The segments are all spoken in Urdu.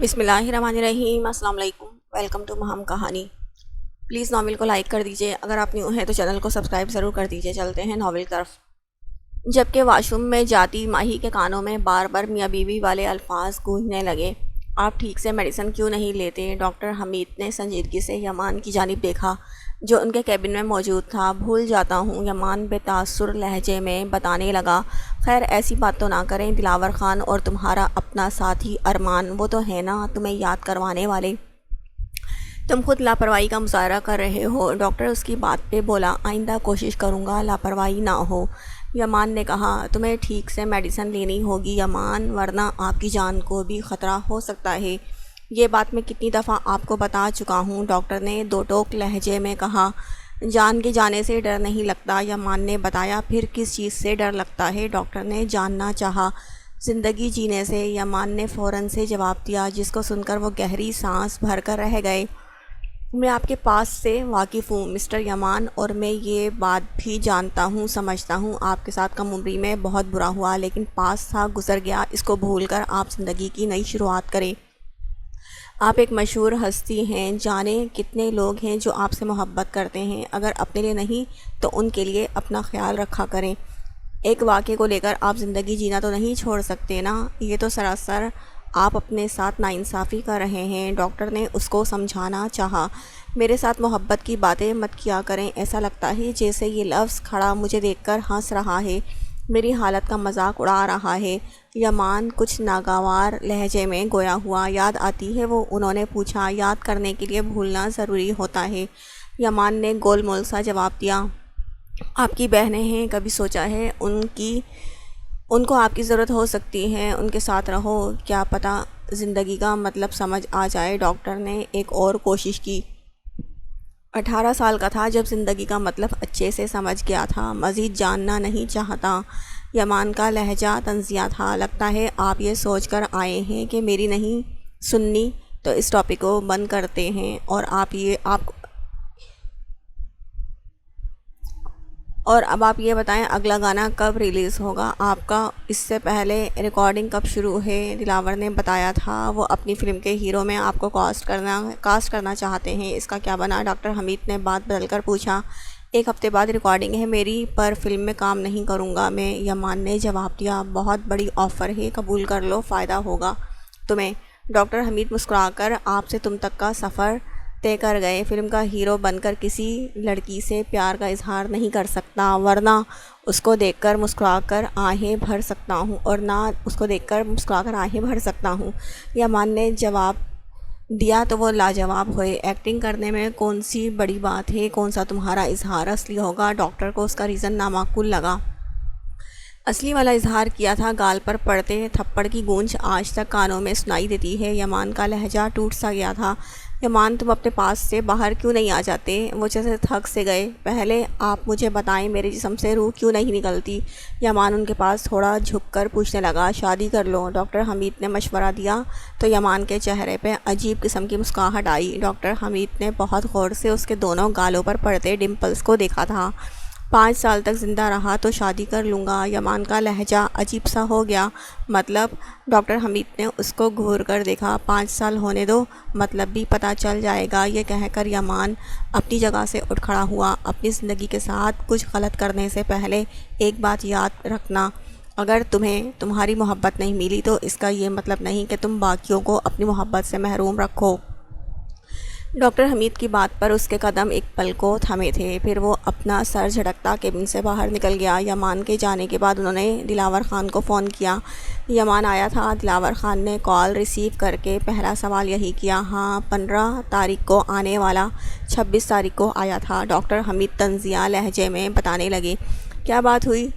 بسم اللہ الرحمن الرحیم۔ السلام علیکم، ویلکم ٹو مہم کہانی۔ پلیز ناول کو لائک کر دیجئے، اگر آپ نیو ہیں تو چینل کو سبسکرائب ضرور کر دیجئے۔ چلتے ہیں ناول کی طرف۔ جبکہ واش روم میں جاتی ماہی کے کانوں میں بار بار میاں بیوی والے الفاظ گونجنے لگے۔ آپ ٹھیک سے میڈیسن کیوں نہیں لیتے؟ ڈاکٹر حمید نے سنجیدگی سے یمان کی جانب دیکھا جو ان کے کیبن میں موجود تھا۔ بھول جاتا ہوں، یمان بے تاثر لہجے میں بتانے لگا۔ خیر ایسی بات تو نہ کریں، دلاور خان اور تمہارا اپنا ساتھی ارمان وہ تو ہے نا تمہیں یاد کروانے والے۔ تم خود لاپرواہی کا مظاہرہ کر رہے ہو۔ ڈاکٹر اس کی بات پہ بولا، آئندہ کوشش کروں گا لاپرواہی نہ ہو۔ یمان نے کہا، تمہیں ٹھیک سے میڈیسن لینی ہوگی یمان، ورنہ آپ کی جان کو بھی خطرہ ہو سکتا ہے۔ یہ بات میں کتنی دفعہ آپ کو بتا چکا ہوں، ڈاکٹر نے دو ٹوک لہجے میں کہا۔ جان کے جانے سے ڈر نہیں لگتا، یمان نے بتایا۔ پھر کس چیز سے ڈر لگتا ہے؟ ڈاکٹر نے جاننا چاہا۔ زندگی جینے سے، یمان نے فوراً سے جواب دیا، جس کو سن کر وہ گہری سانس بھر کر رہ گئے۔ میں آپ کے پاس سے واقف ہوں مسٹر یمان، اور میں یہ بات بھی جانتا ہوں، سمجھتا ہوں آپ کے ساتھ کم عمری میں بہت برا ہوا، لیکن پاس تھا، گزر گیا، اس کو بھول کر آپ زندگی کی نئی شروعات کریں۔ آپ ایک مشہور ہستی ہیں، جانے کتنے لوگ ہیں جو آپ سے محبت کرتے ہیں، اگر اپنے لیے نہیں تو ان کے لیے اپنا خیال رکھا کریں۔ ایک واقعے کو لے کر آپ زندگی جینا تو نہیں چھوڑ سکتے نا، یہ تو سراسر آپ اپنے ساتھ ناانصافی کر رہے ہیں۔ ڈاکٹر نے اس کو سمجھانا چاہا۔ میرے ساتھ محبت کی باتیں مت کیا کریں، ایسا لگتا ہے جیسے یہ لفظ کھڑا مجھے دیکھ کر ہنس رہا ہے، میری حالت کا مذاق اڑا رہا ہے۔ یمان کچھ ناگوار لہجے میں گویا ہوا، یاد آتی ہے وہ؟ انہوں نے پوچھا۔ یاد کرنے کے لیے بھولنا ضروری ہوتا ہے، یمان نے گول مول سا جواب دیا۔ آپ کی بہنیں ہیں، کبھی سوچا ہے ان کو آپ کی ضرورت ہو سکتی ہے، ان کے ساتھ رہو، کیا پتہ زندگی کا مطلب سمجھ آ جائے۔ ڈاکٹر نے ایک اور کوشش کی۔ 18 سال کا تھا جب زندگی کا مطلب اچھے سے سمجھ گیا تھا، مزید جاننا نہیں چاہتا۔ یمان کا لہجہ طنزیہ تھا۔ لگتا ہے آپ یہ سوچ کر آئے ہیں کہ میری نہیں سننی تو اس ٹاپک کو بند کرتے ہیں، اور اب آپ یہ بتائیں اگلا گانا کب ریلیز ہوگا آپ کا؟ اس سے پہلے ریکارڈنگ کب شروع ہے؟ دلاور نے بتایا تھا وہ اپنی فلم کے ہیرو میں آپ کو کاسٹ کرنا چاہتے ہیں، اس کا کیا بنا؟ ڈاکٹر حمید نے بات بدل کر پوچھا۔ 1 ہفتے بعد ریکارڈنگ ہے میری، پر فلم میں کام نہیں کروں گا میں، یمان نے جواب دیا۔ بہت بڑی آفر ہے، قبول کر لو، فائدہ ہوگا تمہیں۔ ڈاکٹر حمید مسکرا کر آپ سے تم تک کا سفر طے کر گئے۔ فلم کا ہیرو بن کر کسی لڑکی سے پیار کا اظہار نہیں کر سکتا، ورنہ اس کو دیکھ کر مسکرا کر آہیں بھر سکتا ہوں، یمان نے جواب دیا۔ تو وہ لاجواب ہوئے۔ ایکٹنگ کرنے میں کون سی بڑی بات ہے، کون سا تمہارا اظہار اصلی ہوگا؟ ڈاکٹر کو اس کا ریزن نامعقول لگا۔ اصلی والا اظہار کیا تھا، گال پر پڑتے تھپڑ کی گونج آج تک کانوں میں سنائی دیتی ہے۔ یمان کا لہجہ ٹوٹ سا گیا تھا۔ یمان تم اپنے پاس سے باہر کیوں نہیں آ جاتے؟ وہ جیسے تھک سے گئے۔ پہلے آپ مجھے بتائیں میرے جسم سے روح کیوں نہیں نکلتی؟ یمان ان کے پاس تھوڑا جھک کر پوچھنے لگا۔ شادی کر لو، ڈاکٹر حمید نے مشورہ دیا تو یمان کے چہرے پہ عجیب قسم کی مسکراہٹ آئی۔ ڈاکٹر حمید نے بہت غور سے اس کے دونوں گالوں پر پڑتے ڈمپلز کو دیکھا تھا۔ 5 سال تک زندہ رہا تو شادی کر لوں گا، یمان کا لہجہ عجیب سا ہو گیا۔ مطلب؟ ڈاکٹر حمید نے اس کو گھور کر دیکھا۔ 5 سال ہونے دو، مطلب بھی پتہ چل جائے گا۔ یہ کہہ کر یمان اپنی جگہ سے اٹھ کھڑا ہوا۔ اپنی زندگی کے ساتھ کچھ غلط کرنے سے پہلے ایک بات یاد رکھنا، اگر تمہیں تمہاری محبت نہیں ملی تو اس کا یہ مطلب نہیں کہ تم باقیوں کو اپنی محبت سے محروم رکھو۔ ڈاکٹر حمید کی بات پر اس کے قدم ایک پل کو تھمے تھے، پھر وہ اپنا سر جھٹکتا کیبن سے باہر نکل گیا۔ یمان کے جانے کے بعد انہوں نے دلاور خان کو فون کیا۔ یمان آیا تھا؟ دلاور خان نے کال ریسیو کر کے پہلا سوال یہی کیا۔ ہاں، 15 تاریخ کو آنے والا، 26 تاریخ کو آیا تھا، ڈاکٹر حمید طنزیہ لہجے میں بتانے لگے۔ کیا بات ہوئی؟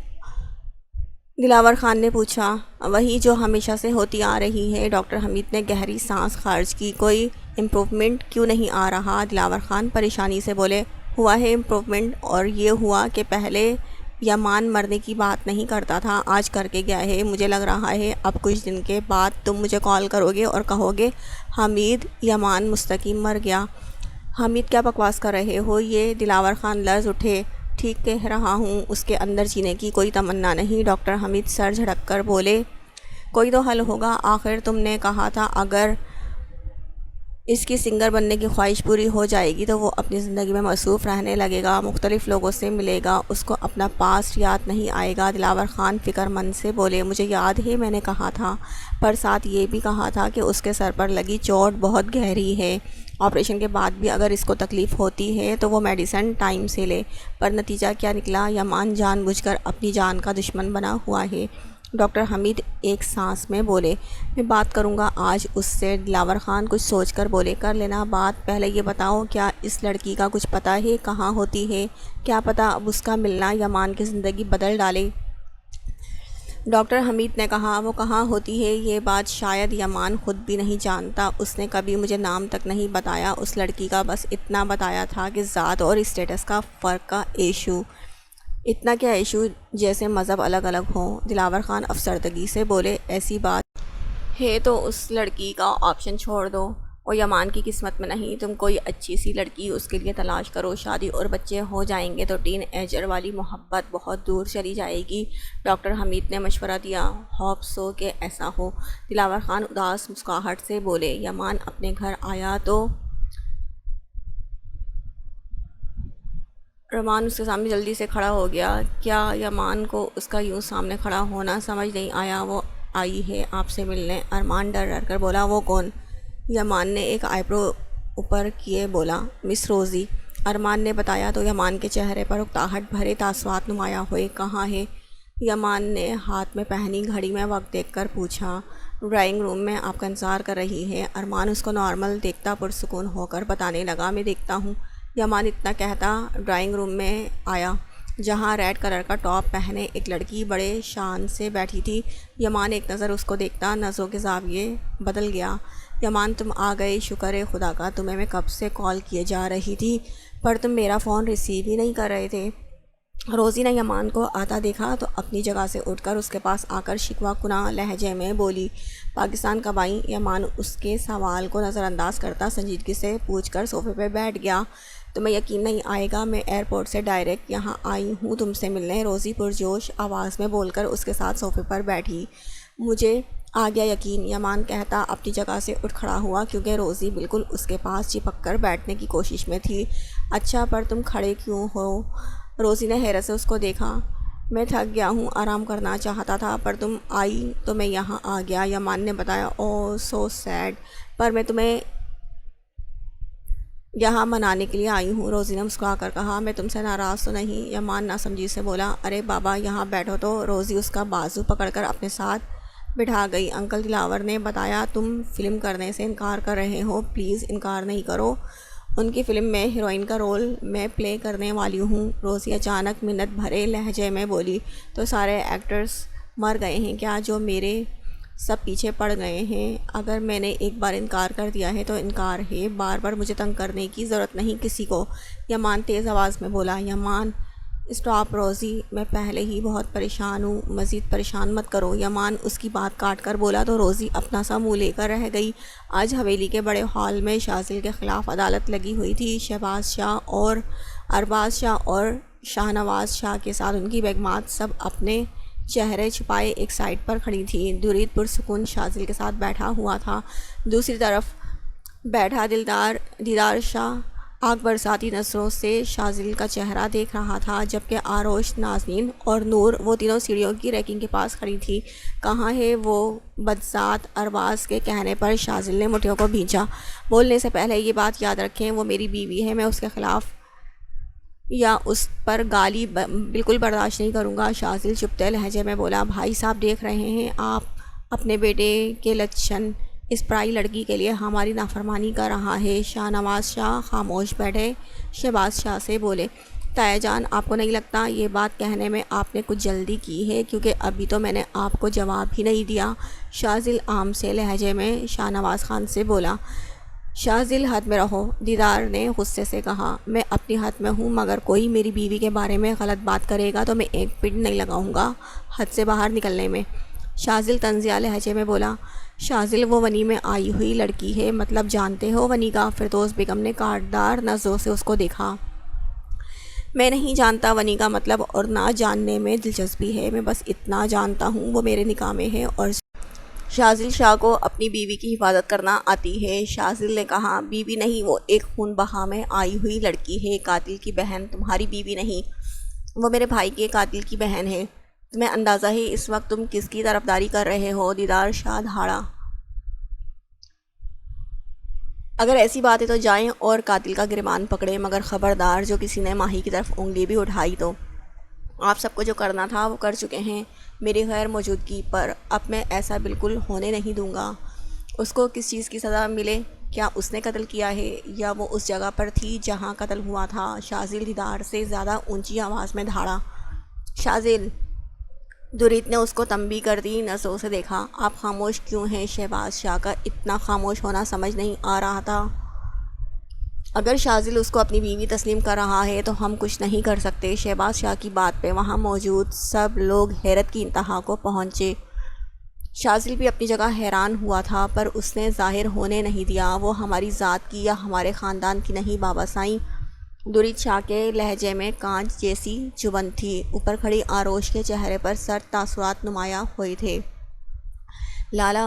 دلاور خان نے پوچھا۔ وہی جو ہمیشہ سے ہوتی آ رہی ہے، ڈاکٹر حمید نے گہری سانس خارج کی۔ کوئی امپروومنٹ کیوں نہیں آ رہا؟ دلاور خان پریشانی سے بولے۔ ہوا ہے امپروومنٹ، اور یہ ہوا کہ پہلے یمان مرنے کی بات نہیں کرتا تھا، آج کر کے گیا ہے۔ مجھے لگ رہا ہے اب کچھ دن کے بعد تم مجھے کال کرو گے اور کہو گے حمید یمان مستقیم مر گیا۔ حمید کیا بکواس کر رہے ہو یہ؟ دلاور خان لرز اٹھے۔ ٹھیک کہہ رہا ہوں، اس کے اندر جینے کی کوئی تمنا نہیں، ڈاکٹر حمید سر جھٹک کر بولے۔ کوئی تو حل ہوگا، آخر تم نے کہا تھا اگر اس کی سنگر بننے کی خواہش پوری ہو جائے گی تو وہ اپنی زندگی میں مصروف رہنے لگے گا، مختلف لوگوں سے ملے گا، اس کو اپنا پاسٹ یاد نہیں آئے گا۔ دلاور خان فکر مند سے بولے، مجھے یاد ہے میں نے کہا تھا، پر ساتھ یہ بھی کہا تھا کہ اس کے سر پر لگی چوٹ بہت گہری ہے، آپریشن کے بعد بھی اگر اس کو تکلیف ہوتی ہے تو وہ میڈیسن ٹائم سے لے۔ پر نتیجہ کیا نکلا؟ یمان جان بوجھ کر اپنی جان کا دشمن بنا ہوا ہے۔ ڈاکٹر حمید ایک سانس میں بولے، میں بات کروں گا آج اس سے۔ دلاور خان کچھ سوچ کر بولے، کر لینا بات، پہلے یہ بتاؤ کیا اس لڑکی کا کچھ پتہ ہے، کہاں ہوتی ہے؟ کیا پتہ اب اس کا ملنا یمان کی زندگی بدل ڈالے۔ ڈاکٹر حمید نے کہا، وہ کہاں ہوتی ہے یہ بات شاید یمان خود بھی نہیں جانتا، اس نے کبھی مجھے نام تک نہیں بتایا اس لڑکی کا، بس اتنا بتایا تھا کہ ذات اور اسٹیٹس کا فرق کا ایشو۔ اتنا کیا ایشو؟ جیسے مذہب الگ الگ ہوں۔ دلاور خان افسردگی سے بولے، ایسی بات ہے تو اس لڑکی کا آپشن چھوڑ دو، وہ یمان کی قسمت میں نہیں، تم کوئی اچھی سی لڑکی اس کے لیے تلاش کرو، شادی اور بچے ہو جائیں گے تو ٹین ایجر والی محبت بہت دور چلی جائے گی۔ ڈاکٹر حمید نے مشورہ دیا، ہوپ سو کہ ایسا ہو۔ دلاور خان اداس مسکراہٹ سے بولے، یمان اپنے گھر آیا تو رمان اس کے سامنے جلدی سے کھڑا ہو گیا۔ کیا یمان کو اس کا یوں سامنے کھڑا ہونا سمجھ نہیں آیا؟ وہ آئی ہے آپ سے ملنے۔ ارمان ڈر ڈر کر بولا، وہ کون؟ یمان نے ایک آئی برو اوپر کیے بولا، مس روزی۔ ارمان نے بتایا تو یمان کے چہرے پر اکتاہٹ بھرے تاثرات نمایاں ہوئے۔ کہاں ہے؟ یمان نے ہاتھ میں پہنی گھڑی میں وقت دیکھ کر پوچھا۔ ڈرائنگ روم میں آپ کا انتظار کر رہی ہے۔ ارمان اس کو نارمل دیکھتا پرسکون ہو کر بتانے لگا، میں دیکھتا ہوں۔ یمان اتنا کہتا ڈرائنگ روم میں آیا جہاں ریڈ کلر کا ٹاپ پہنے ایک لڑکی بڑے شان سے بیٹھی تھی۔ یمان ایک نظر اس کو دیکھتا نظروں کے زاویے بدل گیا۔ یمان تم آ گئے، شکر ہے خدا کا، تمہیں میں کب سے کال کیے جا رہی تھی پر تم میرا فون ریسیو ہی نہیں کر رہے تھے۔ روزی نے یمان کو آتا دیکھا تو اپنی جگہ سے اٹھ کر اس کے پاس آ کر شکوہ کناں لہجے میں بولی، پاکستان کب آئیں؟ یمان اس کے سوال کو نظر انداز کرتا سنجیدگی سے پوچھ کر صوفے پہ بیٹھ گیا۔ تمہیں یقین نہیں آئے گا، میں ایئرپورٹ سے ڈائریکٹ یہاں آئی ہوں تم سے ملنے، روزی پرجوش آواز میں بول کر اس کے ساتھ صوفے پر بیٹھی۔ مجھے آ گیا یقین، یمان کہتا اپنی جگہ سے اٹھ کھڑا ہوا کیونکہ روزی بالکل اس کے پاس چپک کر بیٹھنے کی کوشش میں تھی۔ اچھا پر تم کھڑے کیوں ہو؟ روزی نے حیرت سے اس کو دیکھا۔ میں تھک گیا ہوں، آرام کرنا چاہتا تھا پر تم آئی تو میں یہاں آ گیا، یمان نے بتایا۔ اوہ سو سیڈ، پر میں تمہیں یہاں منانے کے لیے آئی ہوں، روزی نے مسکرا کر کہا۔ میں تم سے ناراض تو نہیں؟ یمان ناسمجھی سے بولا۔ ارے بابا یہاں بیٹھو تو، روزی اس کا بازو پکڑ کر اپنے ساتھ بٹھا گئی۔ انکل دلاور نے بتایا تم فلم کرنے سے انکار کر رہے ہو، پلیز انکار نہیں کرو، ان کی فلم میں ہیروئن کا رول میں پلے کرنے والی ہوں۔ روزی اچانک منت بھرے لہجے میں بولی، تو سارے ایکٹرز مر گئے ہیں کیا جو میرے سب پیچھے پڑ گئے ہیں؟ اگر میں نے ایک بار انکار کر دیا ہے تو انکار ہے، بار بار مجھے تنگ کرنے کی ضرورت نہیں کسی کو، یمان تیز آواز میں بولا۔ یمان اسٹاپ روزی، میں پہلے ہی بہت پریشان ہوں، مزید پریشان مت کرو، یمان اس کی بات کاٹ کر بولا تو روزی اپنا سا منہ لے کر رہ گئی۔ آج حویلی کے بڑے ہال میں شاذل کے خلاف عدالت لگی ہوئی تھی۔ شہباز شاہ اور ارباز شاہ اور شاہ نواز شاہ کے ساتھ ان کی بیگمات سب اپنے چہرے چھپائے ایک سائڈ پر کھڑی تھیں۔ درید پرسکون شاذل کے ساتھ بیٹھا ہوا تھا، دوسری طرف بیٹھا دیدار شاہ آگ برساتی نظروں سے شاذل کا چہرہ دیکھ رہا تھا، جبکہ آروش، نازنین اور نور وہ تینوں سیڑھیوں کی ریکنگ کے پاس کھڑی تھی۔ کہاں ہے وہ بدذات؟ ارباز کے کہنے پر شاذل نے مٹھیوں کو بھینچا۔ بولنے سے پہلے یہ بات یاد رکھیں، وہ میری بیوی ہے، میں اس کے خلاف یا اس پر گالی بالکل برداشت نہیں کروں گا، شاذل چپتے لہجے میں بولا۔ بھائی صاحب دیکھ رہے ہیں آپ اپنے بیٹے کے لچھن، اس پرائی لڑکی کے لیے ہماری نافرمانی کر رہا ہے۔ شاہ نواز شاہ خاموش بیٹھے، شہباز شاہ سے بولے، تایا جان آپ کو نہیں لگتا یہ بات کہنے میں آپ نے کچھ جلدی کی ہے؟ کیونکہ ابھی تو میں نے آپ کو جواب ہی نہیں دیا۔ شاذل عام سے لہجے میں شاہ نواز خان سے بولا۔ شاذل حد میں رہو، دیدار نے غصے سے کہا۔ میں اپنی حد میں ہوں، مگر کوئی میری بیوی کے بارے میں غلط بات کرے گا تو میں ایک پن نہیں لگاؤں گا حد سے باہر نکلنے میں۔ شاذل طنزیہ لہجے میں بولا۔ شاذل وہ ونی میں آئی ہوئی لڑکی ہے، مطلب جانتے ہو ونی کا؟ فردوس بیگم نے کاٹدار نظروں سے اس کو دیکھا۔ میں نہیں جانتا ونی کا مطلب اور نہ جاننے میں دلچسپی ہے، میں بس اتنا جانتا ہوں وہ میرے نکاح میں ہے اور شاذل شاہ کو اپنی بیوی کی حفاظت کرنا آتی ہے۔ شاذل نے کہا، بیوی نہیں، وہ ایک خون بہا میں آئی ہوئی لڑکی ہے، قاتل کی بہن، تمہاری بیوی نہیں، وہ میرے بھائی کے قاتل کی بہن ہے۔ تمہیں اندازہ ہے اس وقت تم کس کی طرفداری کر رہے ہو؟ دیدار شاہ دھاڑا۔ اگر ایسی بات ہے تو جائیں اور قاتل کا گریبان پکڑیں، مگر خبردار جو کسی نے ماہی کی طرف انگلی بھی اٹھائی تو آپ سب کو جو کرنا تھا وہ کر چکے ہیں میری غیر موجودگی پر۔ اب میں ایسا بالکل ہونے نہیں دوں گا۔ اس کو کس چیز کی سزا ملے، کیا اس نے قتل کیا ہے یا وہ اس جگہ پر تھی جہاں قتل ہوا تھا؟ شاذل دیدار سے زیادہ اونچی آواز میں دھاڑا۔ شاذل! درید نے اس کو تنبیہ کر دی نظروں سے دیکھا۔ آپ خاموش کیوں ہیں؟ شہباز شاہ کا اتنا خاموش ہونا سمجھ نہیں آ رہا تھا۔ اگر شاذل اس کو اپنی بیوی تسلیم کر رہا ہے تو ہم کچھ نہیں کر سکتے۔ شہباز شاہ کی بات پہ وہاں موجود سب لوگ حیرت کی انتہا کو پہنچے۔ شاذل بھی اپنی جگہ حیران ہوا تھا، پر اس نے ظاہر ہونے نہیں دیا۔ وہ ہماری ذات کی یا ہمارے خاندان کی نہیں بابا سائیں۔ درید شاہ کے لہجے میں کانچ جیسی چبھن تھی۔ اوپر کھڑی آروش کے چہرے پر سرد تاثرات نمایاں ہوئے تھے۔ لالا!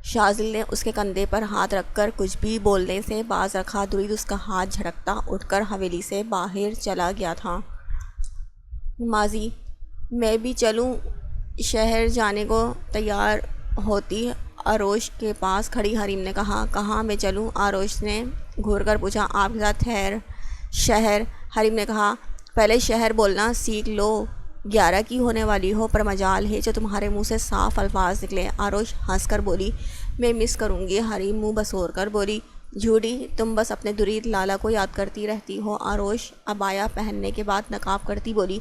شاذل نے اس کے کندھے پر ہاتھ رکھ کر کچھ بھی بولنے سے باز رکھا۔ درید اس کا ہاتھ جھٹکتا اٹھ کر حویلی سے باہر چلا گیا تھا۔ ماضی! میں بھی چلوں؟ شہر جانے کو تیار ہوتی آروش کے پاس کھڑی حریم نے کہا۔ کہاں میں چلوں؟ آروش نے گھور کر پوچھا۔ آپ کے ساتھ شہر؟ حریم نے کہا۔ پہلے شہر بولنا سیکھ لو، 11 کی ہونے والی ہو، پر مجال ہے جو تمہارے منہ سے صاف الفاظ نکلے۔ آروش ہنس کر بولی، میں مس کروں گی۔ حریم منہ بسور کر بولی، جھوٹی، تم بس اپنے درید لالا کو یاد کرتی رہتی ہو۔ آروش عبایا پہننے کے بعد نقاب کرتی بولی،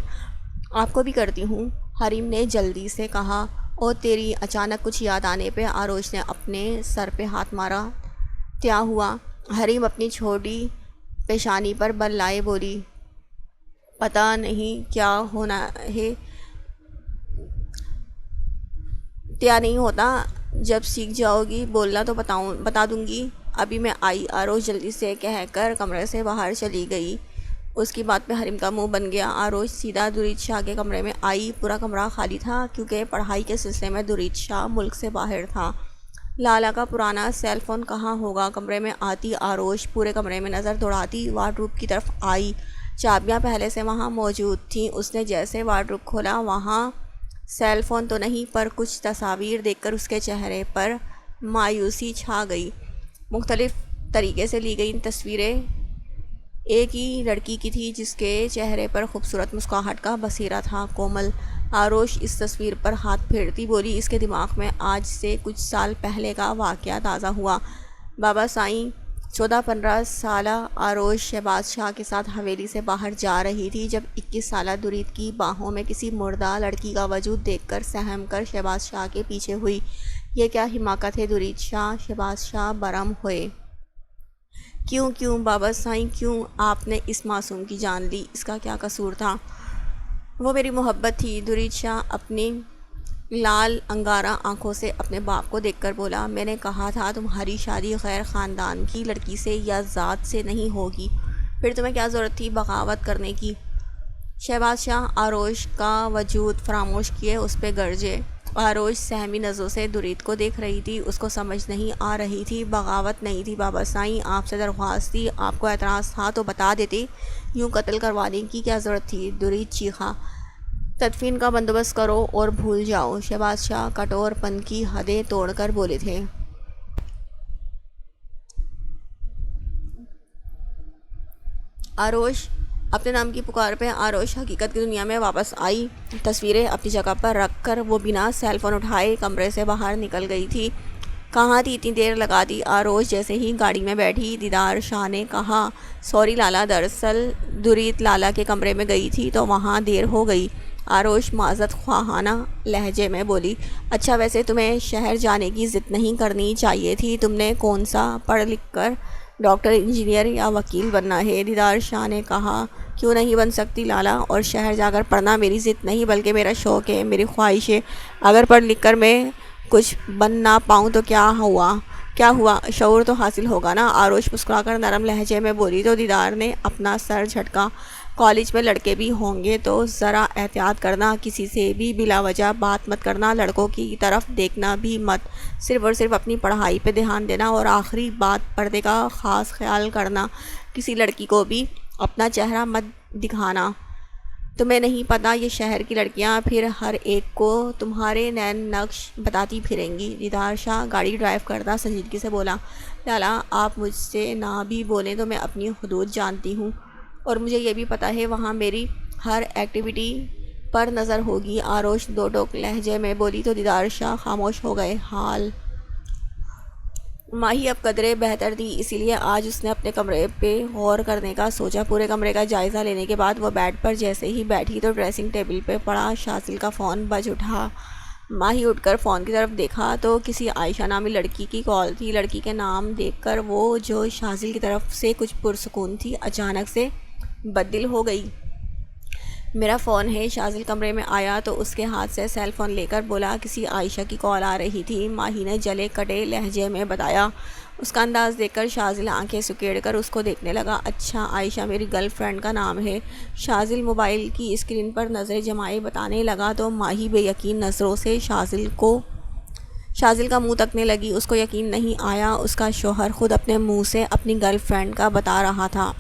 آپ کو بھی کرتی ہوں۔ حریم نے جلدی سے کہا، او تیری! اچانک کچھ یاد آنے پہ آروش نے اپنے سر پہ ہاتھ مارا۔ کیا ہوا؟ حریم اپنی چھوٹی پیشانی پر بل لائے بولی، پتہ نہیں کیا ہونا ہے، کیا نہیں ہوتا، جب سیکھ جاؤ گی بولنا تو بتا دوں گی، ابھی میں آئی۔ آروش جلدی سے کہہ کر کمرے سے باہر چلی گئی۔ اس کی بات پہ حریم کا منہ بن گیا۔ آروش سیدھا درید شاہ کے کمرے میں آئی۔ پورا کمرہ خالی تھا کیونکہ پڑھائی کے سلسلے میں درید شاہ ملک سے باہر تھا۔ لالا کا پرانا سیل فون کہاں ہوگا؟ کمرے میں آتی آروش پورے کمرے میں نظر دوڑاتی وارڈروب کی طرف آئی۔ چابیاں پہلے سے وہاں موجود تھیں۔ اس نے جیسے وارڈروب کھولا، وہاں سیل فون تو نہیں، پر کچھ تصاویر دیکھ کر اس کے چہرے پر مایوسی چھا گئی۔ مختلف طریقے سے لی گئی تصویریں ایک ہی لڑکی کی تھی جس کے چہرے پر خوبصورت مسکراہٹ کا بسیرا تھا، کومل۔ آروش اس تصویر پر ہاتھ پھیرتی بولی، اس کے دماغ میں آج سے کچھ سال پہلے کا واقعہ تازہ ہوا۔ بابا سائیں! 14-15 سالہ آروش شہباز شاہ کے ساتھ حویلی سے باہر جا رہی تھی جب 21 سالہ درید کی باہوں میں کسی مردہ لڑکی کا وجود دیکھ کر سہم کر شہباز شاہ کے پیچھے ہوئی۔ یہ کیا حماقت ہے درید شاہ؟ شہباز شاہ برہم ہوئے۔ کیوں بابا سائیں کیوں؟ آپ نے اس معصوم کی جان لی، اس کا کیا قصور تھا؟ وہ میری محبت تھی۔ درید شاہ اپنی لال انگارہ آنکھوں سے اپنے باپ کو دیکھ کر بولا، میں نے کہا تھا تمہاری شادی غیر خاندان کی لڑکی سے یا ذات سے نہیں ہوگی، پھر تمہیں کیا ضرورت تھی بغاوت کرنے کی؟ شہباز شاہ آروش کا وجود فراموش کیے اس پہ گرجے۔ آروش سہمی نظروں سے درید کو دیکھ رہی تھی۔ اس کو سمجھ نہیں آ رہی تھی۔ بغاوت نہیں تھی بابا سائیں، آپ سے درخواست تھی، آپ کو اعتراض تھا تو بتا دیتے، یوں قتل کروانے کی کیا ضرورت تھی؟ درید چیخا، تدفین کا بندوبست کرو اور بھول جاؤ۔ شہباز شاہ کٹور پن کی حدیں توڑ کر بولے تھے۔ آروش! اپنے نام کی پکار پہ آروش حقیقت کی دنیا میں واپس آئی۔ تصویریں اپنی جگہ پر رکھ کر وہ بنا سیل فون اٹھائے کمرے سے باہر نکل گئی تھی۔ کہاں تھی اتنی دیر لگا دی؟ آروش جیسے ہی گاڑی میں بیٹھی دیدار شاہ نے کہا، سوری لالا، دراصل درید لالا کے کمرے میں گئی تھی تو وہاں دیر ہو گئی۔ آروش معذرت خواہانہ لہجے میں بولی، اچھا ویسے تمہیں شہر جانے کی ضد نہیں کرنی چاہیے تھی، تم نے کون سا پڑھ لکھ کر ڈاکٹر، انجینئر یا وکیل بننا ہے؟ دیدار شاہ نے کہا، کیوں نہیں بن سکتی لالا، اور شہر جا کر پڑھنا میری ضد نہیں بلکہ میرا شوق ہے، میری خواہش ہے۔ اگر پڑھ لکھ کر میں کچھ بن نہ پاؤں تو کیا ہوا، شعور تو حاصل ہوگا نا؟ آروش مسکرا کر نرم لہجے میں بولی تو دیدار نے اپنا سر جھٹکا۔ کالج میں لڑکے بھی ہوں گے تو ذرا احتیاط کرنا، کسی سے بھی بلا وجہ بات مت کرنا، لڑکوں کی طرف دیکھنا بھی مت، صرف اور صرف اپنی پڑھائی پہ دھیان دینا، اور آخری بات پردے کا خاص خیال کرنا، کسی لڑکی کو بھی اپنا چہرہ مت دکھانا۔ تمہیں نہیں پتہ یہ شہر کی لڑکیاں پھر ہر ایک کو تمہارے نین نقش بتاتی پھریں گی۔ دیدار شاہ گاڑی ڈرائیو کرتا سنجیدگی سے بولا، لالا آپ مجھ سے نہ بھی بولیں تو میں اپنی حدود جانتی ہوں، اور مجھے یہ بھی پتہ ہے وہاں میری ہر ایکٹیویٹی پر نظر ہوگی۔ آروش دو ٹوک لہجے میں بولی تو دیدار شاہ خاموش ہو گئے۔ حال ماہی اب قدرے بہتر تھی، اسی لیے آج اس نے اپنے کمرے پہ غور کرنے کا سوچا۔ پورے کمرے کا جائزہ لینے کے بعد وہ بیڈ پر جیسے ہی بیٹھی تو ڈریسنگ ٹیبل پہ پڑا شازل کا فون بج اٹھا۔ ماہی اٹھ کر فون کی طرف دیکھا تو کسی عائشہ نامی لڑکی کی کال تھی۔ لڑکی کے نام دیکھ کر وہ جو شازل کی طرف سے کچھ پرسکون تھی اچانک سے بدل ہو گئی۔ میرا فون ہے۔ شازل کمرے میں آیا تو اس کے ہاتھ سے سیل فون لے کر بولا، کسی عائشہ کی کال آ رہی تھی۔ ماہی نے جلے کٹے لہجے میں بتایا۔ اس کا انداز دیکھ کر شازل آنکھیں سکیڑ کر اس کو دیکھنے لگا۔ اچھا عائشہ میری گرل فرینڈ کا نام ہے۔ شازل موبائل کی اسکرین پر نظریں جمائے بتانے لگا تو ماہی بے یقین نظروں سے شازل کا منہ تکنے لگی۔ اس کو یقین نہیں آیا اس کا شوہر خود اپنے منہ سے اپنی گرل فرینڈ کا بتا رہا تھا۔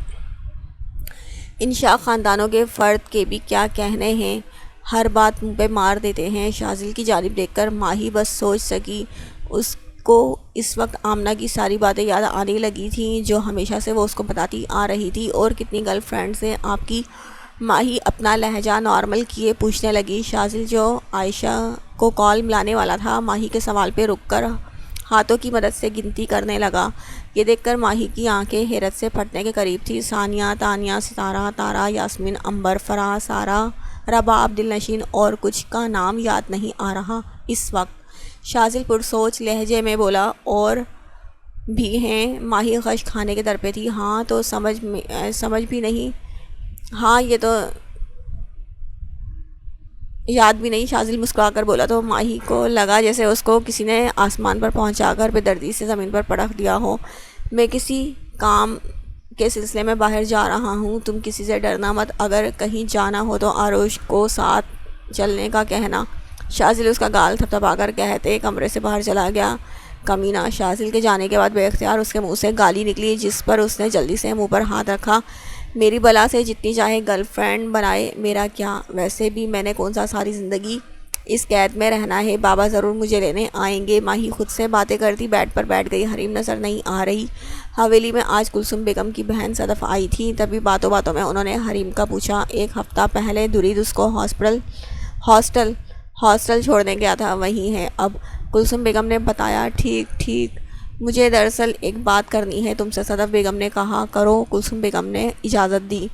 ان شاہ خاندانوں کے فرد کے بھی کیا کہنے ہیں، ہر بات منہ پہ مار دیتے ہیں۔ شازل کی جانب دیکھ کر ماہی بس سوچ سکی۔ اس کو اس وقت آمنہ کی ساری باتیں یاد آنے لگی تھیں جو ہمیشہ سے وہ اس کو بتاتی آ رہی تھی۔ اور کتنی گرل فرینڈز ہیں آپ کی؟ ماہی اپنا لہجہ نارمل کیے پوچھنے لگی۔ شازل جو عائشہ کو کال ملانے والا تھا ماہی کے سوال پہ رک کر ہاتھوں کی مدد سے گنتی کرنے لگا۔ یہ دیکھ کر ماہی کی آنکھیں حیرت سے پھٹنے کے قریب تھی۔ ثانیہ، تانیہ، ستارہ، تارا، یاسمین، عنبر، فرح، سارہ، رباب، دلنشین اور کچھ کا نام یاد نہیں آ رہا اس وقت۔ شازل پرسوچ لہجے میں بولا، اور بھی ہیں؟ ماہی غش کھانے کے در پہ تھی۔ ہاں تو سمجھ بھی نہیں؟ ہاں یہ تو یاد بھی نہیں؟ شازل مسکرا کر بولا تو ماہی کو لگا جیسے اس کو کسی نے آسمان پر پہنچا کر بے دردی سے زمین پر پٹک دیا ہو۔ میں کسی کام کے سلسلے میں باہر جا رہا ہوں، تم کسی سے ڈرنا مت، اگر کہیں جانا ہو تو آروش کو ساتھ چلنے کا کہنا۔ شازل اس کا گال تھپتھپا کر کہتے کمرے سے باہر چلا گیا۔ کمینہ! شازل کے جانے کے بعد بے اختیار اس کے منہ سے گالی نکلی جس پر اس نے جلدی سے منہ پر ہاتھ رکھا۔ میری بلا سے جتنی چاہے گرل فرینڈ بنائے، میرا کیا؟ ویسے بھی میں نے کون سا ساری زندگی اس قید میں رہنا ہے؟ بابا ضرور مجھے لینے آئیں گے۔ ماہی خود سے باتیں کرتی بیڈ پر بیٹھ گئی۔ حریم نظر نہیں آ رہی۔ حویلی میں آج کلثوم بیگم کی بہن صدف آئی تھی، تبھی باتوں باتوں میں انہوں نے حریم کا پوچھا۔ ایک ہفتہ پہلے درید اس کو ہاسٹل چھوڑنے گیا تھا، وہیں ہے اب۔ کلثوم بیگم نے بتایا۔ ٹھیک، مجھے دراصل ایک بات کرنی ہے تم سے، صدف بیگم نے کہا۔ کرو، کلثوم بیگم نے اجازت دی۔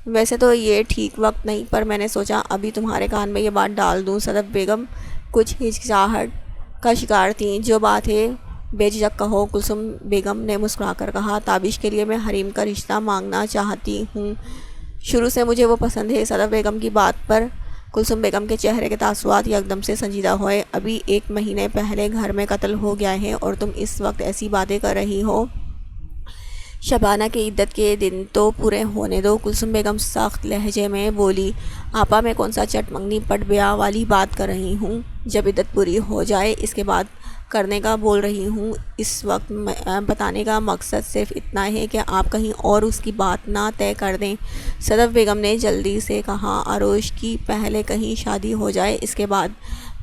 ویسے تو یہ ٹھیک وقت نہیں، پر میں نے سوچا ابھی تمہارے کان میں یہ بات ڈال دوں۔ صدف بیگم کچھ ہچکچاہٹ کا شکار تھیں۔ جو بات ہے بے جھجک کہو، کلثوم بیگم نے مسکرا کر کہا۔ تابش کے لیے میں حریم کا رشتہ مانگنا چاہتی ہوں، شروع سے مجھے وہ پسند ہے۔ صدف بیگم کی بات پر کلثوم بیگم کے چہرے کے تاثرات یکدم سے سنجیدہ ہوئے۔ ابھی 1 مہینے پہلے گھر میں قتل ہو گیا ہے اور تم اس وقت ایسی باتیں کر رہی ہو؟ شبانہ کے عدت کے دن تو پورے ہونے دو۔ کلثوم بیگم سخت لہجے میں بولی۔ آپا میں کون سا چٹ منگنی پٹ بیاہ والی بات کر رہی ہوں؟ جب عدت پوری ہو جائے اس کے بعد کرنے کا بول رہی ہوں۔ اس وقت بتانے کا مقصد صرف اتنا ہے کہ آپ کہیں اور اس کی بات نہ طے کر دیں۔ صدف بیگم نے جلدی سے کہا۔ آروش کی پہلے کہیں شادی ہو جائے اس کے بعد۔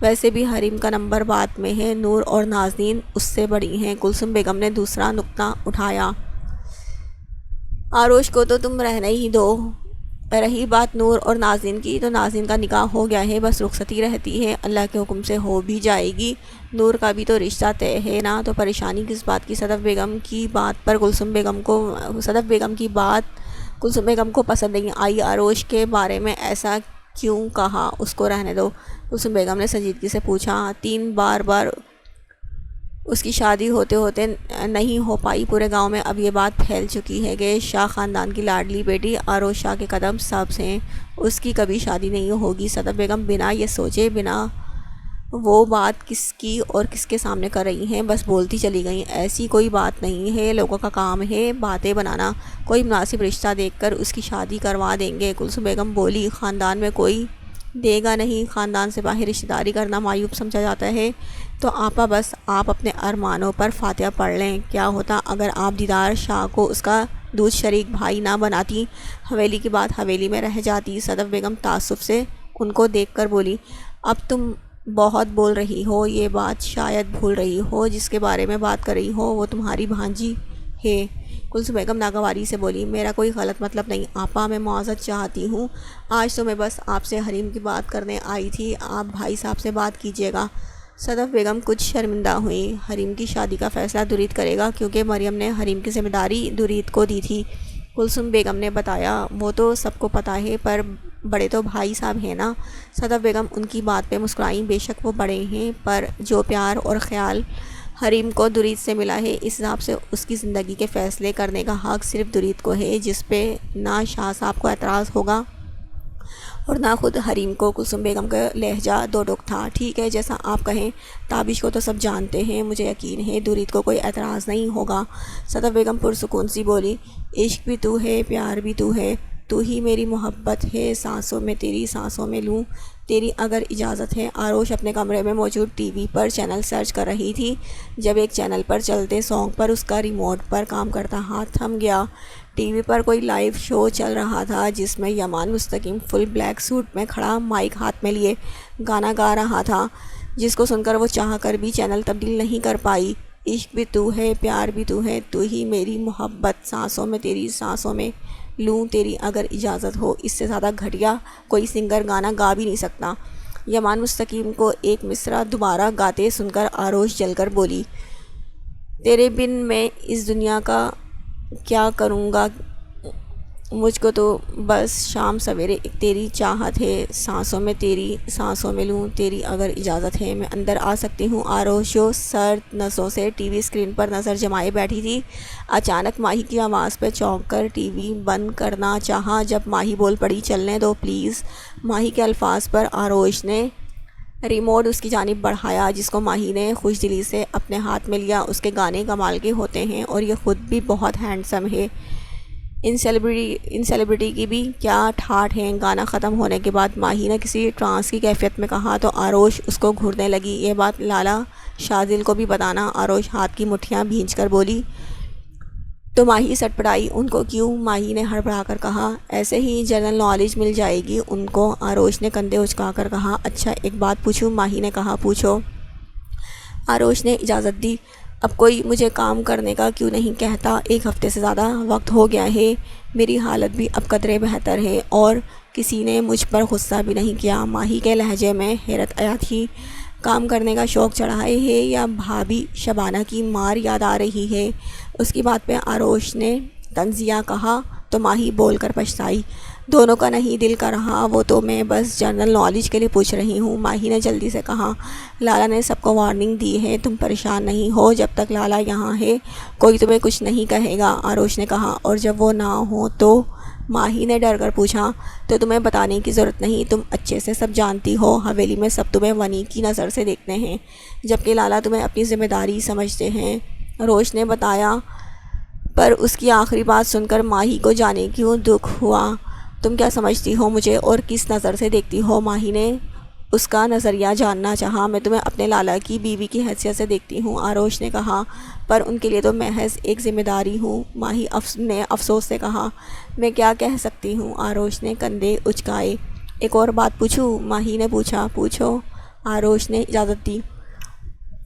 ویسے بھی حریم کا نمبر بات میں ہے، نور اور نازنین اس سے بڑی ہیں۔ کلثوم بیگم نے دوسرا نکتہ اٹھایا۔ آروش کو تو تم رہنے ہی دو۔ رہی بات نور اور نازنین کی، تو نازنین کا نکاح ہو گیا ہے، بس رخصتی رہتی ہے، اللہ کے حکم سے ہو بھی جائے گی۔ نور کا بھی تو رشتہ طے ہے نا، تو پریشانی کس بات کی؟ صدف بیگم کی بات پر کلثوم بیگم کو پسند نہیں آئی۔ آروش کے بارے میں ایسا کیوں کہا؟ اس کو رہنے دو، کلثوم بیگم نے سنجیدگی سے پوچھا۔ 3 بار اس کی شادی ہوتے نہیں ہو پائی۔ پورے گاؤں میں اب یہ بات پھیل چکی ہے کہ شاہ خاندان کی لاڈلی بیٹی آروش شاہ کے قدم سبز ہیں، اس کی کبھی شادی نہیں ہوگی۔ صدف بیگم بنا یہ سوچے بنا وہ بات کس کی اور کس کے سامنے کر رہی ہیں، بس بولتی چلی گئیں، ایسی کوئی بات نہیں ہے، لوگوں کا کام ہے باتیں بنانا، کوئی مناسب رشتہ دیکھ کر اس کی شادی کروا دیں گے۔ کلثوم بیگم بولی، خاندان میں کوئی دے گا نہیں، خاندان سے باہر رشتہ داری کرنا معیوب سمجھا جاتا ہے، تو آپا بس آپ اپنے ارمانوں پر فاتحہ پڑھ لیں، کیا ہوتا اگر آپ دیدار شاہ کو اس کا دودھ شریک بھائی نہ بناتی، حویلی کی بات حویلی میں رہ جاتی۔ صدف بیگم تعصب سے ان کو دیکھ کر بولی، اب تم بہت بول رہی ہو، یہ بات شاید بھول رہی ہو، جس کے بارے میں بات کر رہی ہو وہ تمہاری بھانجی ہے۔ کلثوم بیگم ناگواری سے بولی، میرا کوئی غلط مطلب نہیں آپا، میں معذرت چاہتی ہوں، آج تو میں بس آپ سے حریم کی بات کرنے آئی تھی، آپ بھائی صاحب سے بات کیجیے گا۔ صدف بیگم کچھ شرمندہ ہوئیں، حریم کی شادی کا فیصلہ درید کرے گا، کیونکہ مریم نے حریم کی ذمہ داری درید کو دی تھی۔ کلثوم بیگم نے بتایا، وہ تو سب کو پتہ ہے، پر بڑے تو بھائی صاحب ہیں نا۔ صدف بیگم ان کی بات پہ مسکرائیں، بے شک وہ بڑے ہیں، پر جو پیار اور خیال حریم کو درید سے ملا ہے، اس حساب سے اس کی زندگی کے فیصلے کرنے کا حق صرف درید کو ہے، جس پہ نہ شاہ صاحب کو اعتراض ہوگا اور نہ خود حریم کو۔ کلثوم بیگم کا لہجہ دو ٹوک تھا، ٹھیک ہے جیسا آپ کہیں، تابش کو تو سب جانتے ہیں، مجھے یقین ہے درید کو کوئی اعتراض نہیں ہوگا۔ صدف بیگم پرسکون سی بولی، عشق بھی تو ہے، پیار بھی تو ہے، تو ہی میری محبت ہے، سانسوں میں تیری سانسوں میں لوں تیری اگر اجازت ہے۔ آروش اپنے کمرے میں موجود ٹی وی پر چینل سرچ کر رہی تھی، جب ایک چینل پر چلتے سانگ پر اس کا ریموٹ پر کام کرتا ہاتھ تھم گیا۔ ٹی وی پر کوئی لائیو شو چل رہا تھا، جس میں یمان مستقیم فل بلیک سوٹ میں کھڑا مائک ہاتھ میں لیے گانا گا رہا تھا، جس کو سن کر وہ چاہ کر بھی چینل تبدیل نہیں کر پائی۔ عشق بھی تو ہے، پیار بھی تو ہے، تو ہی میری محبت، سانسوں میں تیری سانسوں میں لوں تیری اگر اجازت ہو، اس سے زیادہ گھٹیا کوئی سنگر گانا گا بھی نہیں سکتا۔ یمان مستقیم کو ایک مصرع دوبارہ گاتے سن کر آروش جل کر بولی، تیرے بن میں اس دنیا کا کیا کروں گا، مجھ کو تو بس شام سویرے ایک تیری چاہت ہے، سانسوں میں تیری سانسوں میں لوں تیری اگر اجازت ہے، میں اندر آ سکتی ہوں۔ آروش جو سرد نسوں سے ٹی وی اسکرین پر نظر جمائے بیٹھی تھی، اچانک ماہی کی آواز پہ چونک کر ٹی وی بند کرنا چاہا۔ جب ماہی بول پڑی، چلنے دو پلیز۔ ماہی کے الفاظ پر آروش نے ریموٹ اس کی جانب بڑھایا، جس کو ماہی نے خوش دلی سے اپنے ہاتھ میں لیا۔ اس کے گانے کمال کے ہوتے ہیں اور یہ خود بھی بہت ہینڈسم ہے، ان سیلیبریٹی کی بھی کیا ٹھاٹھ ہیں۔ گانا ختم ہونے کے بعد ماہی نے کسی ٹرانس کی کیفیت میں کہا تو آروش اس کو گھورنے لگی، یہ بات لالا شاذل کو بھی بتانا۔ آروش ہاتھ کی مٹھیاں بھینچ کر بولی، تو ماہی سٹ پڑائی، ان کو کیوں؟ ماہی نے ہڑبڑا کر کہا، ایسے ہی جنرل نالج مل جائے گی ان کو۔ آروش نے کندھے اچکا کر کہا، اچھا ایک بات پوچھوں؟ ماہی نے کہا، پوچھو۔ آروش نے اجازت دی، اب کوئی مجھے کام کرنے کا کیوں نہیں کہتا، ایک ہفتے سے زیادہ وقت ہو گیا ہے، میری حالت بھی اب قدرے بہتر ہے اور کسی نے مجھ پر غصہ بھی نہیں کیا۔ ماہی کے لہجے میں حیرت آیا تھی، کام کرنے کا شوق چڑھائے ہے یا بھابھی شبانہ کی مار یاد آ رہی ہے؟ اس کی بات پہ آروش نے طنزیہ کہا تو ماہی بول کر پچھتائی، دونوں کا نہیں دل کا رہا، وہ تو میں بس جنرل نالج کے لیے پوچھ رہی ہوں۔ ماہی نے جلدی سے کہا، لالا نے سب کو وارننگ دی ہے، تم پریشان نہیں ہو، جب تک لالا یہاں ہے کوئی تمہیں کچھ نہیں کہے گا۔ آروش نے کہا، اور جب وہ نہ ہو تو؟ ماہی نے ڈر کر پوچھا، تو تمہیں بتانے کی ضرورت نہیں، تم اچھے سے سب جانتی ہو، حویلی میں سب تمہیں ونی کی نظر سے دیکھتے ہیں، جبکہ لالا تمہیں اپنی ذمہ داری سمجھتے ہیں۔ آروش نے بتایا، پر اس کی آخری بات سن کر ماہی کو جانے کیوں دکھ ہوا۔ تم کیا سمجھتی ہو مجھے اور کس نظر سے دیکھتی ہو؟ ماہی نے اس کا نظریہ جاننا چاہا۔ میں تمہیں اپنے لالا کی بیوی کی حیثیت سے دیکھتی ہوں، آروش نے کہا، پر ان کے لیے تو محض ایک ذمہ داری ہوں۔ ماہی نے افسوس سے کہا، میں کیا کہہ سکتی ہوں؟ آروش نے کندھے اچکائے۔ ایک اور بات پوچھوں؟ ماہی نے پوچھا۔ پوچھو۔ آروش نے اجازت دی۔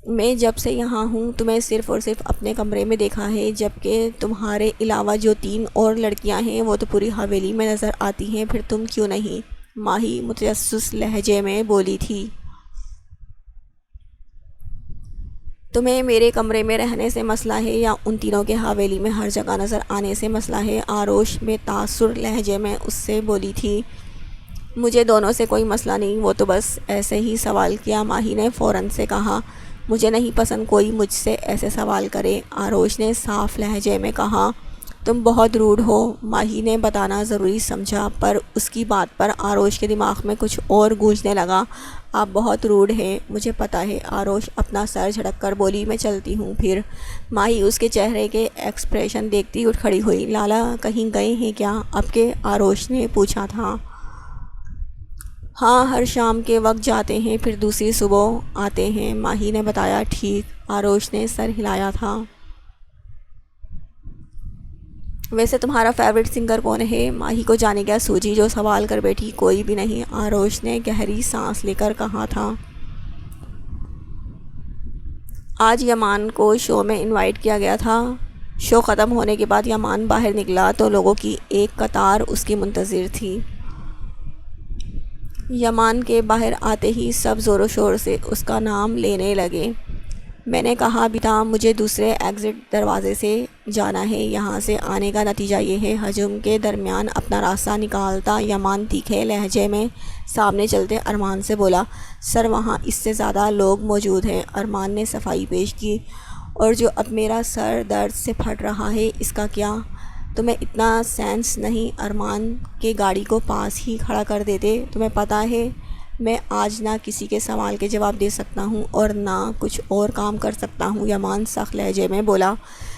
میں جب سے یہاں ہوں تمہیں صرف اور صرف اپنے کمرے میں دیکھا ہے، جبکہ تمہارے علاوہ جو 3 اور لڑکیاں ہیں وہ تو پوری حویلی میں نظر آتی ہیں، پھر تم کیوں نہیں؟ ماہی متجسس لہجے میں بولی تھی، تمہیں میرے کمرے میں رہنے سے مسئلہ ہے یا ان تینوں کے حویلی میں ہر جگہ نظر آنے سے مسئلہ ہے؟ آروش بے تاثر لہجے میں اس سے بولی تھی، مجھے دونوں سے کوئی مسئلہ نہیں، وہ تو بس ایسے ہی سوال کیا۔ ماہی نے فوراً سے کہا، مجھے نہیں پسند کوئی مجھ سے ایسے سوال کرے۔ آروش نے صاف لہجے میں کہا، تم بہت روڈ ہو، ماہی نے بتانا ضروری سمجھا، پر اس کی بات پر آروش کے دماغ میں کچھ اور گونجنے لگا۔ آپ بہت روڈ ہیں، مجھے پتہ ہے، آروش اپنا سر جھٹک کر بولی۔ میں چلتی ہوں پھر۔ ماہی اس کے چہرے کے ایکسپریشن دیکھتی اٹھ کھڑی ہوئی۔ لالا کہیں گئے ہیں کیا؟ اب کے آروش نے پوچھا تھا۔ ہاں، ہر شام کے وقت جاتے ہیں، پھر دوسری صبح آتے ہیں، ماہی نے بتایا۔ ٹھیک، آروش نے سر ہلایا تھا۔ ویسے تمہارا فیوریٹ سنگر کون ہے؟ ماہی کو جانے کیا سوجی، جو سوال کر بیٹھی۔ کوئی بھی نہیں، آروش نے گہری سانس لے کر کہا تھا۔ آج یمان کو شو میں انوائٹ کیا گیا تھا۔ شو ختم ہونے کے بعد یمان باہر نکلا تو لوگوں کی ایک قطار اس کی منتظر تھی۔ یمان کے باہر آتے ہی سب زور و شور سے اس کا نام لینے لگے۔ میں نے کہا بھی تھا مجھے دوسرے ایگزٹ دروازے سے جانا ہے، یہاں سے آنے کا نتیجہ یہ ہے۔ ہجوم کے درمیان اپنا راستہ نکالتا یمان تیکھے لہجے میں سامنے چلتے ارمان سے بولا۔ سر، وہاں اس سے زیادہ لوگ موجود ہیں، ارمان نے صفائی پیش کی۔ اور جو اب میرا سر درد سے پھٹ رہا ہے، اس کا کیا؟ تمہیں اتنا سینس نہیں ارمان کہ گاڑی کو پاس ہی کھڑا کر دیتے؟ تمہیں پتہ ہے میں آج نہ کسی کے سوال کے جواب دے سکتا ہوں اور نہ کچھ اور کام کر سکتا ہوں، یمان سخت لہجے میں بولا۔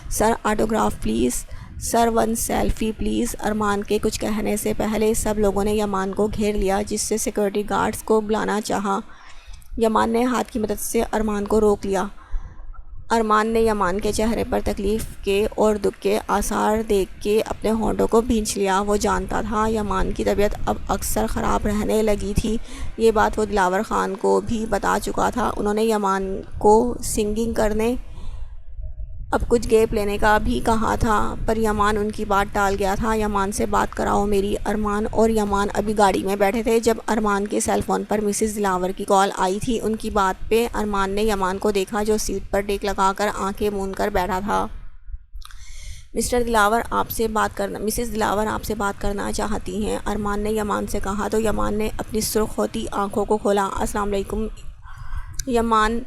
Sir, autograph please, sir one selfie please. Armaan کے کچھ کہنے سے پہلے سب لوگوں نے یمان کو گھیر لیا، جس سے سیکورٹی گارڈز کو بلانا چاہا۔ یمان نے ہاتھ کی مدد سے ارمان کو روک لیا۔ ارمان نے یمان کے چہرے پر تکلیف کے اور دکھ کے آثار دیکھ کے اپنے ہونٹوں کو بھینچ لیا۔ وہ جانتا تھا یمان کی طبیعت اب اکثر خراب رہنے لگی تھی، یہ بات وہ دلاور خان کو بھی بتا چکا تھا۔ انہوں نے یمان کو سنگنگ کرنے، اب کچھ گیپ لینے کا بھی کہا تھا، پر یمان ان کی بات ٹال گیا تھا۔ یمان سے بات کراؤ میری۔ ارمان اور یمان ابھی گاڑی میں بیٹھے تھے جب ارمان کے سیل فون پر مسز دلاور کی کال آئی تھی۔ ان کی بات پہ ارمان نے یمان کو دیکھا جو سیٹ پر ٹیک لگا کر آنکھیں موند کر بیٹھا تھا۔ مسز دلاور آپ سے بات کرنا چاہتی ہیں، ارمان نے یمان سے کہا تو یمان نے اپنی سرخ ہوتی آنکھوں کو کھولا۔ السلام علیکم، یمان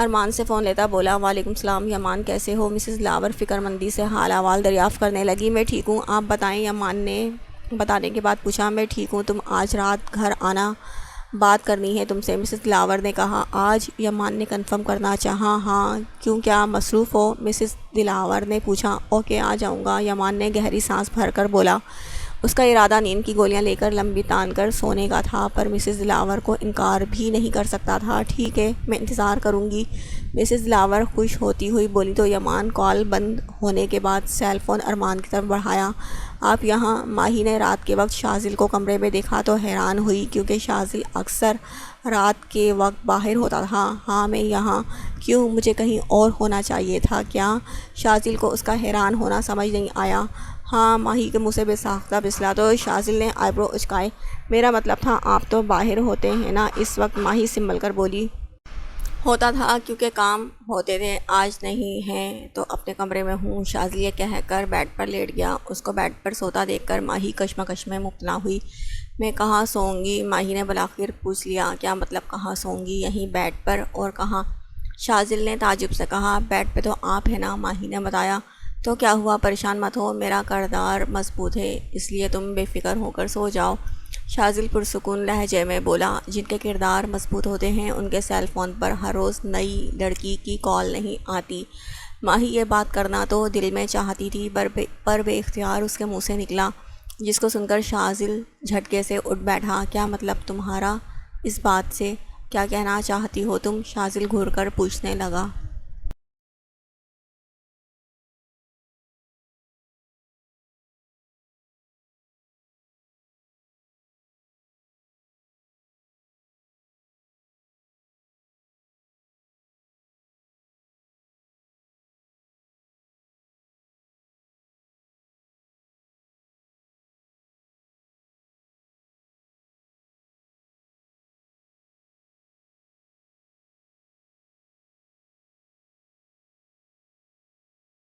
ارمان سے فون لیتا بولا۔ وعلیکم السلام یمان، کیسے ہو؟ مسز دلاور فکر مندی سے حال احوال دریافت کرنے لگی۔ میں ٹھیک ہوں، آپ بتائیں، یمان نے بتانے کے بعد پوچھا۔ میں ٹھیک ہوں، تم آج رات گھر آنا، بات کرنی ہے تم سے، مسز دلاور نے کہا۔ آج؟ یمان نے کنفرم کرنا چاہا۔ ہاں، کیوں، کیا مصروف ہو؟ مسز دلاور نے پوچھا۔ اوکے، آ جاؤں گا، یمان نے گہری سانس بھر کر بولا۔ اس کا ارادہ نیند کی گولیاں لے کر لمبی تان کر سونے کا تھا، پر مسز دلاور کو انکار بھی نہیں کر سکتا تھا۔ ٹھیک ہے، میں انتظار کروں گی، مسز دلاور خوش ہوتی ہوئی بولی تو یمان کال بند ہونے کے بعد سیل فون ارمان کی طرف بڑھایا۔ آپ یہاں؟ ماہی نے رات کے وقت شاذل کو کمرے میں دیکھا تو حیران ہوئی، کیونکہ شاذل اکثر رات کے وقت باہر ہوتا تھا۔ ہاں، میں یہاں۔ کیوں، مجھے کہیں اور ہونا چاہیے تھا کیا؟ شاذل کو اس کا حیران ہونا سمجھ نہیں آیا۔ ہاں، ماہی کے منہ سے بے ساختہ پھسلا تو شاذل نے آئی برو اچکائے۔ میرا مطلب تھا آپ تو باہر ہوتے ہیں نا اس وقت، ماہی سنبھل کر بولی۔ ہوتا تھا، کیونکہ کام ہوتے تھے، آج نہیں ہیں تو اپنے کمرے میں ہوں، شاذل یہ کہہ کر بیڈ پر لیٹ گیا۔ اس کو بیڈ پر سوتا دیکھ کر ماہی کشمکش میں مبتلا ہوئی۔ میں کہاں سوؤں گی؟ ماہی نے بالآخر پوچھ لیا۔ کیا مطلب کہاں سوؤں گی؟ یہیں بیڈ پر، اور کہاں؟ شاذل نے تعجب سے کہا۔ بیڈ پہ تو آپ ہیں نا، ماہی نے بتایا۔ تو کیا ہوا، پریشان مت ہو، میرا کردار مضبوط ہے، اس لیے تم بے فکر ہو کر سو جاؤ، شاذل پرسکون لہجے میں بولا۔ جن کے کردار مضبوط ہوتے ہیں ان کے سیل فون پر ہر روز نئی لڑکی کی کال نہیں آتی۔ ماہی یہ بات کرنا تو دل میں چاہتی تھی، پر بے اختیار اس کے منہ سے نکلا، جس کو سن کر شاذل جھٹکے سے اٹھ بیٹھا۔ کیا مطلب تمہارا اس بات سے؟ کیا کہنا چاہتی ہو تم؟ شاذل گھور کر پوچھنے لگا۔